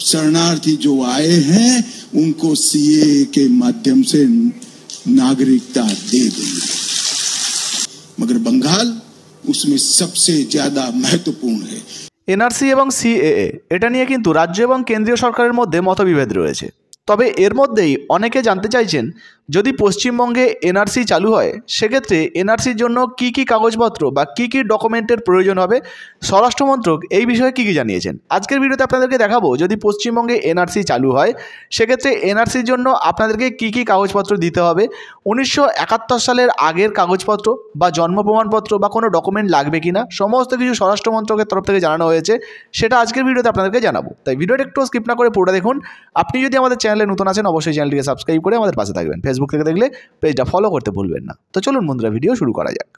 शरणार्थी जो आए हैं उनको सीए के माध्यम से नागरिकता दे दी, मगर बंगाल उसमें सबसे ज्यादा महत्वपूर्ण है। এনআরসি এবং সিএএ এটা নিয়ে কিন্তু রাজ্য এবং কেন্দ্রীয় সরকারের মধ্যে মতবিভেদ রয়েছে। তবে এর মধ্যেই অনেকে জানতে চাইছেন, যদি পশ্চিমবঙ্গে এনআরসি চালু হয় সেক্ষেত্রে এনআরসির জন্য কি কি কাগজপত্র বা কি কি ডকুমেন্টের প্রয়োজন হবে, স্বরাষ্ট্রমন্ত্রক এই বিষয়ে কী কী জানিয়েছেন। আজকের ভিডিওতে আপনাদেরকে দেখাবো, যদি পশ্চিমবঙ্গে এনআরসি চালু হয় সেক্ষেত্রে এনআরসির জন্য আপনাদেরকে কি কি কাগজপত্র দিতে হবে, 1971 সালের আগের কাগজপত্র বা জন্ম প্রমাণপত্র বা কোনো ডকুমেন্ট লাগবে কিনা, সমস্ত কিছু স্বরাষ্ট্রমন্ত্রকের তরফ থেকে জানানো হয়েছে। সেটা আজকের ভিডিওতে আপনাদেরকে জানাবো, তাই ভিডিওটা একটু স্কিপ না করে পুরোটা দেখুন। আপনি যদি আমাদের চ্যানেলে নতুন আছেন অবশ্যই চ্যানেলটিকে সাবস্ক্রাইব করে আমাদের পাশে থাকবেন। ফেসবুক থেকে দেখলে পেজটা ফলো করতে ভুলবেন না। তো চলুন বন্ধুরা, ভিডিও শুরু করা যাক।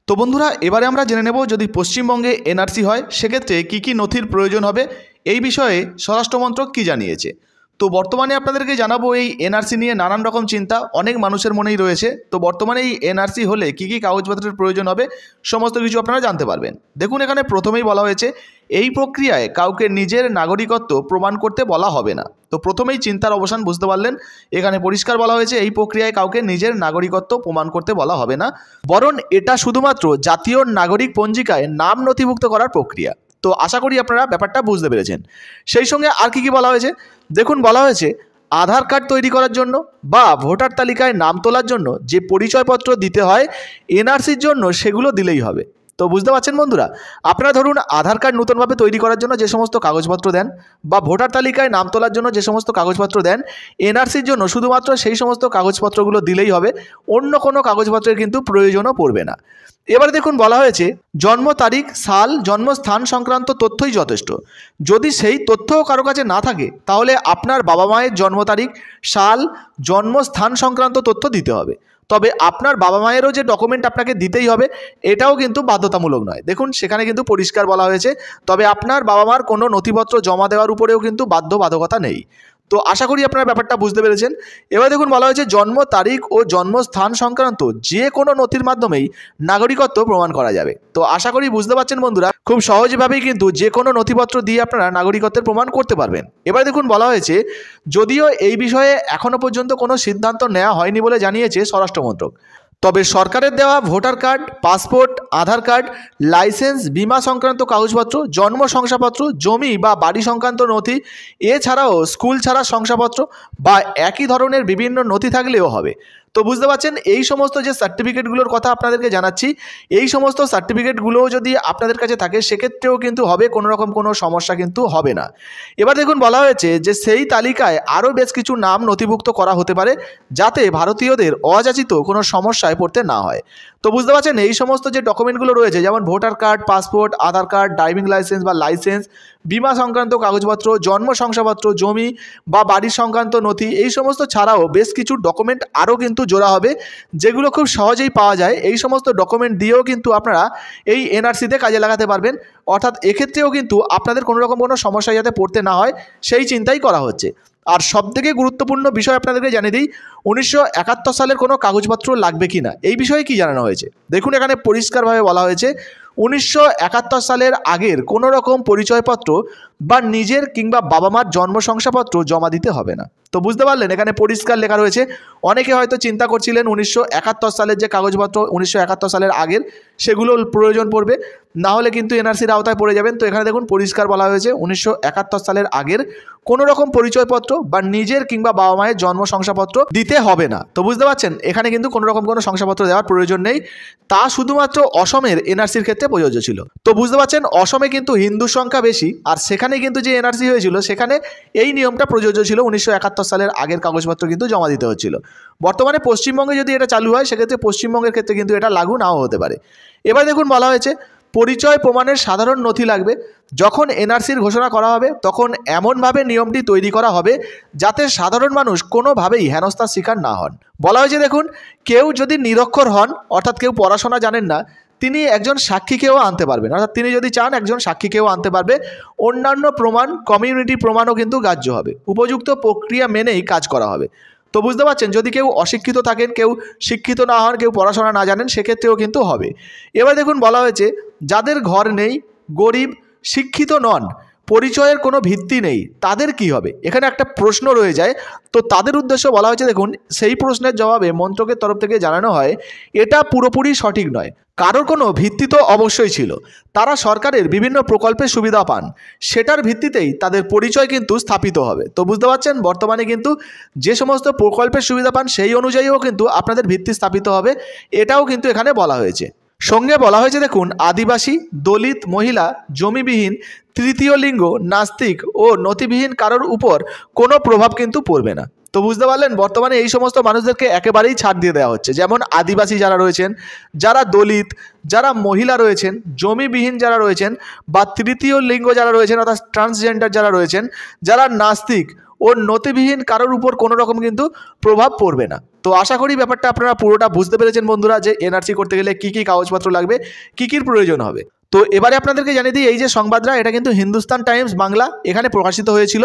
তো বন্ধুরা, এবারে আমরা জেনে নেব, যদি পশ্চিমবঙ্গে এনআরসি হয় সেক্ষেত্রে কী কী নথির প্রয়োজন হবে, এই বিষয়ে স্বরাষ্ট্রমন্ত্রক কী জানিয়েছে। তো বর্তমানে আপনাদেরকে জানাবো, এই এনআরসি নিয়ে নানান রকম চিন্তা অনেক মানুষের মনেই রয়েছে। তো বর্তমানে এই এনআরসি হলে কী কী কাগজপত্রের প্রয়োজন হবে সমস্ত কিছু আপনারা জানতে পারবেন। দেখুন, এখানে প্রথমেই বলা হয়েছে এই প্রক্রিয়ায় কাউকে নিজের নাগরিকত্ব প্রমাণ করতে বলা হবে না। তো প্রথমেই চিন্তার অবসান বুঝতে পারলেন, এখানে পরিষ্কার বলা হয়েছে এই প্রক্রিয়ায় কাউকে নিজের নাগরিকত্ব প্রমাণ করতে বলা হবে না, বরং এটা শুধুমাত্র জাতীয় নাগরিক পঞ্জিকায় নাম নথিভুক্ত করার প্রক্রিয়া। তো আশা করি আপনারা ব্যাপারটা বুঝতে পেরেছেন। সেই সঙ্গে আর কি কি বলা হয়েছে দেখুন, বলা হয়েছে আধার কার্ড তৈরি করার জন্য বা ভোটার তালিকায় নাম তোলার জন্য যে পরিচয়পত্র দিতে হয় এনআরসির জন্য সেগুলো দিলেই হবে। তো বুঝতে পারছেন বন্ধুরা, আপনারা ধরুন আধার কার্ড নতুনভাবে তৈরি করার জন্য যে সমস্ত কাগজপত্র দেন বা ভোটার তালিকায় নাম তোলার জন্য যে সমস্ত কাগজপত্র দেন, এনআরসির জন্য শুধুমাত্র সেই সমস্ত কাগজপত্রগুলো দিলেই হবে, অন্য কোনো কাগজপত্রের কিন্তু প্রয়োজনও পড়বে না। এবারে দেখুন, বলা হয়েছে জন্ম তারিখ, সাল, জন্মস্থান সংক্রান্ত তথ্যই যথেষ্ট। যদি সেই তথ্যও কারো কাছে না থাকে তাহলে আপনার বাবা মায়ের জন্ম তারিখ, সাল, জন্মস্থান সংক্রান্ত তথ্য দিতে হবে। তবে আপনার বাবা মায়েরও যে ডকুমেন্ট আপনাকে দিতেই হবে এটাও কিন্তু বাধ্যতামূলক নয়। দেখুন, সেখানে কিন্তু পরিষ্কার বলা হয়েছে, তবে আপনার বাবা মার কোনো নথিপত্র জমা দেওয়ার উপরেও কিন্তু বাধ্যবাধকতা নেই। তো আশা করি আপনারা ব্যাপারটা বুঝতে পেরেছেন। এবার দেখুন, বলা হয়েছে জন্ম তারিখ ও জন্মস্থান সংক্রান্ত যে কোনো নথির মাধ্যমেই নাগরিকত্ব প্রমাণ করা যাবে। তো আশা করি বুঝতে পারছেন বন্ধুরা, খুব সহজভাবেই কিন্তু যে কোনো নথিপত্র দিয়ে আপনারা নাগরিকত্বের প্রমাণ করতে পারবেন। এবার দেখুন, বলা হয়েছে যদিও এই বিষয়ে এখনও পর্যন্ত কোনো সিদ্ধান্ত নেওয়া হয়নি বলে জানিয়েছে স্বরাষ্ট্রমন্ত্রক, তবে সরকারের দেওয়া ভোটার কার্ড, পাসপোর্ট, আধার কার্ড, লাইসেন্স, বিমা সংক্রান্ত কাগজপত্র, জন্ম শংসাপত্র, জমি বা বাড়ি সংক্রান্ত নথি, এছাড়াও স্কুল ছাড়া শংসাপত্র বা একই ধরনের বিভিন্ন নথি থাকলেও হবে। তো বুঝতে পারছেন, এই সমস্ত যে সার্টিফিকেটগুলোর কথা আপনাদেরকে জানাচ্ছি, এই সমস্ত সার্টিফিকেটগুলোও যদি আপনাদের কাছে থাকে সেক্ষেত্রেও কিন্তু হবে, কোনো রকম কোনো সমস্যা কিন্তু হবে না। এবার দেখুন, বলা হয়েছে যে সেই তালিকায় আরও বেশ কিছু নাম নথিভুক্ত করা হতে পারে যাতে ভারতীয়দের অযাচিত কোনো সমস্যায় পড়তে না হয়। তো বুঝতে পারছেন, এই সমস্ত যে ডকুমেন্টগুলো রয়েছে যেমন ভোটার কার্ড, পাসপোর্ট, আধার কার্ড, ড্রাইভিং লাইসেন্স বা লাইসেন্স, বিমা সংক্রান্ত কাগজপত্র, জন্ম শংসাপত্র, জমি বা বাড়ি সংক্রান্ত নথি, এই সমস্ত ছাড়াও বেশ কিছু ডকুমেন্ট আরও কিন্তু জোড়া হবে যেগুলো খুব সহজেই পাওয়া যায়। এই সমস্ত ডকুমেন্ট দিয়েও কিন্তু আপনারা এই এনআরসিতে কাজে লাগাতে পারবেন, অর্থাৎ এক্ষেত্রেও কিন্তু আপনাদের কোনো রকম কোনো সমস্যা যাতে পড়তে না হয় সেই চিন্তাই করা হচ্ছে। আর সবথেকে গুরুত্বপূর্ণ বিষয় আপনাদেরকে জানিয়ে দিই, 1971 সালের কোনো কাগজপত্র লাগবে কি না এই বিষয়ে কি জানানো হয়েছে। দেখুন, এখানে পরিষ্কারভাবে বলা হয়েছে 1971 সালের আগের কোনো রকম পরিচয়পত্র বা নিজের কিংবা বাবা মার জন্ম শংসাপত্র জমা দিতে হবে না। তো বুঝতে পারলেন, এখানে পরিষ্কার লেখা রয়েছে। অনেকে হয়তো চিন্তা করছিলেন 1971 সালের যে কাগজপত্র 1971 সালের আগের সেগুলো প্রয়োজন পড়বে, না হলে কিন্তু এনআরসির আওতায় পড়ে যাবেন। তো এখানে দেখুন পরিষ্কার বলা হয়েছে 1971 সালের আগের কোনো রকম পরিচয়পত্র বা নিজের কিংবা বাবা মায়ের জন্ম শংসাপত্র দিতে হবে না। তো বুঝতে পারছেন, এখানে কিন্তু কোনো রকম কোনো শংসাপত্র দেওয়ার প্রয়োজন নেই, তা শুধুমাত্র অসমের এনআরসির ক্ষেত্রে প্রযোজ্য ছিল। তো বুঝতে পারছেন, অসমে কিন্তু হিন্দুর সংখ্যা বেশি, আর সেখানে কিন্তু যে এনআরসি হয়েছিল সেখানে এই নিয়মটা প্রযোজ্য ছিল, 1971 সালের আগের কাগজপত্র কিন্তু জমা দিতে হচ্ছিল। বর্তমানে পশ্চিমবঙ্গে যদি এটা চালু হয় সেক্ষেত্রে পশ্চিমবঙ্গের ক্ষেত্রে কিন্তু এটা লাগু নাও হতে পারে। এবার দেখুন, বলা হয়েছে পরিচয় প্রমাণের সাধারণ নথি লাগবে। যখন এনআরসির ঘোষণা করা হবে তখন এমনভাবে নিয়মটি তৈরি করা হবে যাতে সাধারণ মানুষ কোনোভাবেই হেনস্থার শিকার না হন। বলা হয়েছে দেখুন, কেউ যদি নিরক্ষর হন, অর্থাৎ কেউ পড়াশোনা জানেন না, তিনি একজন সাক্ষীকেও আনতে পারবেন, অর্থাৎ তিনি যদি চান একজন সাক্ষীকেও আনতে পারবে। অন্যান্য প্রমাণ, কমিউনিটি প্রমাণও কিন্তু গ্রাহ্য হবে। উপযুক্ত প্রক্রিয়া মেনেই কাজ করা হবে। তো বুঝতে পারছেন, যদি কেউ অশিক্ষিত থাকেন, কেউ শিক্ষিত না হন, কেউ পড়াশোনা না জানেন, সেক্ষেত্রেও কিন্তু হবে। এবার দেখুন, বলা হয়েছে যাদের ঘর নেই, গরিব, শিক্ষিত নন, পরিচয়ের কোনো ভিত্তি নেই, তাদের কি হবে? এখানে একটা প্রশ্ন রয়ে যায়। তো তাদের উদ্দেশ্যে বলা হয়েছে, দেখুন সেই প্রশ্নের জবাবে মন্ত্রকের তরফ থেকে জানানো হয় এটা পুরোপুরি সঠিক নয়। কারোর কোনো ভিত্তি তো অবশ্যই ছিল, তারা সরকারের বিভিন্ন প্রকল্পের সুবিধা পান, সেটার ভিত্তিতেই তাদের পরিচয় কিন্তু স্থাপিত হবে। তো বুঝতে পারছেন, বর্তমানে কিন্তু যে সমস্ত প্রকল্পের সুবিধা পান সেই অনুযায়ীও কিন্তু আপনাদের ভিত্তি স্থাপিত হবে, এটাও কিন্তু এখানে বলা হয়েছে। সঙ্গে বলা হয়েছে, দেখুন আদিবাসী, দলিত, মহিলা, জমিবিহীন, তৃতীয় লিঙ্গ, নাস্তিক ও নথিবিহীন কারোর উপর কোনো প্রভাব কিন্তু পড়বে না। তো বুঝতে পারলেন, বর্তমানে এই সমস্ত মানুষদেরকে একেবারেই ছাড় দিয়ে দেওয়া হচ্ছে। যেমন আদিবাসী যারা রয়েছেন, যারা দলিত, যারা মহিলা রয়েছেন, জমিবিহীন যারা রয়েছেন, বা তৃতীয় লিঙ্গ যারা রয়েছেন অর্থাৎ ট্রান্সজেন্ডার যারা রয়েছেন, যারা নাস্তিক ও নথিবিহীন কারোর উপর কোনো রকম কিন্তু প্রভাব পড়বে না। তো আশা করি ব্যাপারটা আপনারা পুরোটা বুঝতে পেরেছেন বন্ধুরা, যে এনআরসি করতে গেলে কী কী কাগজপত্র লাগবে, কী কীর প্রয়োজন হবে। তো এবারে আপনাদেরকে জানিয়ে দিই, এই যে সংবাদটা এটা কিন্তু হিন্দুস্তান টাইমস বাংলা এখানে প্রকাশিত হয়েছিল,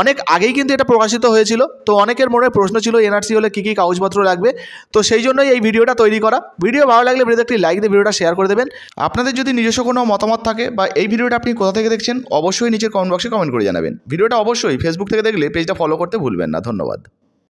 অনেক আগেই কিন্তু এটা প্রকাশিত হয়েছিল। তো অনেকের মনে প্রশ্ন ছিল এনআরসি হলে কী কী কাগজপত্র লাগবে, তো সেই জন্যই এই ভিডিওটা তৈরি করা। ভিডিও ভালো লাগলে ভিডিওতে একটি লাইক দিয়ে ভিডিওটা শেয়ার করে দেবেন। আপনাদের যদি নিজস্ব কোনো মতামত থাকে বা এই ভিডিওটা আপনি কোথা থেকে দেখছেন অবশ্যই নিচের কমেন্ট বক্সে কমেন্ট করে জানাবেন। ভিডিওটা অবশ্যই ফেসবুক থেকে দেখলে পেজটা ফলো করতে ভুলবেন না। ধন্যবাদ।